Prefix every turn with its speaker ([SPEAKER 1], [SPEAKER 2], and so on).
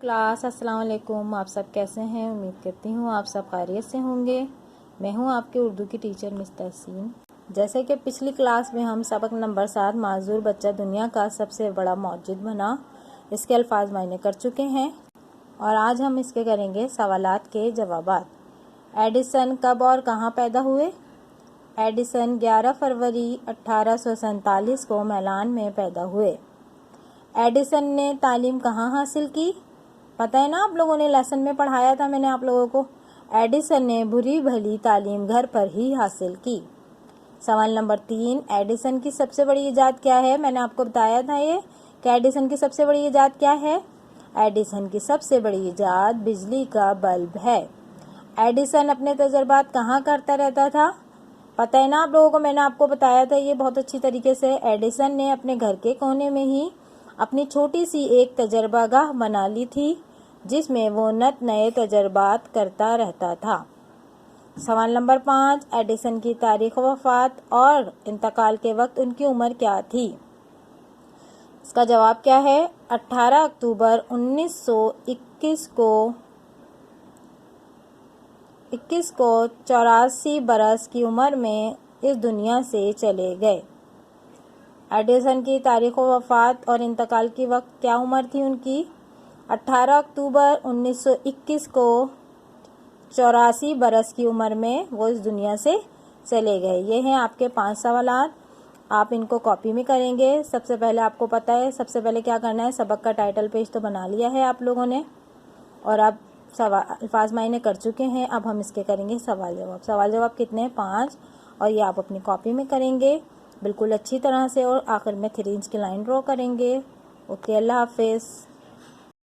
[SPEAKER 1] Class अस्सलाम वालेकुम। आप सब कैसे हैं? उम्मीद करती हूँ आप सब खैरियत से होंगे। मैं हूँ आपके उर्दू की टीचर मिस तहसीन। जैसे कि पिछली क्लास में हम सबक नंबर 7 माजूर बच्चा दुनिया का सबसे बड़ा मौजूद बना, इसके अल्फाज मायने कर चुके हैं और आज हम इसके करेंगे सवालात के जवाबात। एडिसन कब और कहाँ पैदा हुए? एडिसन 11 फरवरी 1847 को मिलान में पैदा हुए। एडिसन ने तालीम कहाँ हासिल की? पता है ना, आप लोगों ने लेसन में पढ़ाया था मैंने आप लोगों को। एडिसन ने बुरी भली तालीम घर पर ही हासिल की। सवाल नंबर 3, एडिसन की सबसे बड़ी इजाद क्या है? मैंने आपको बताया था ये कि एडिसन की सबसे बड़ी इजाद क्या है। एडिसन की सबसे बड़ी इजाद बिजली का बल्ब है। एडिसन अपने तजुर्बात कहाँ करता रहता था? पता है ना आप लोगों को, मैंने आपको बताया था ये बहुत अच्छी तरीके से। एडिसन ने अपने घर के कोने में ही अपनी छोटी सी एक तजर्बागाह बना ली थी जिसमें वो नत नए तजर्बात करता रहता था। सवाल नंबर 5, एडिसन की तारीख वफात और इंतकाल के वक्त उनकी उम्र क्या थी? इसका जवाब क्या है? 18 अक्टूबर 1921 को 84 बरस की उम्र में इस दुनिया से चले गए। एडिसन की तारीख वफात और इंतकाल की वक्त क्या उम्र थी उनकी? 18 अक्टूबर 1921 को 84 बरस की उम्र में वो इस दुनिया से चले गए। ये हैं आपके 5 सवालात। आप इनको कॉपी में करेंगे। सबसे पहले आपको पता है सबसे पहले क्या करना है। सबक का टाइटल पेज तो बना लिया है आप लोगों ने और आप अल्फाज मायने कर चुके हैं। अब हम इसके करेंगे सवाल जवाब। सवाल जवाब कितने हैं? 5 और ये आप अपनी कॉपी में करेंगे बिल्कुल अच्छी तरह से और आखिर में 3 इंच की लाइन ड्रॉ करेंगे। ओके, अल्लाह हाफिज़।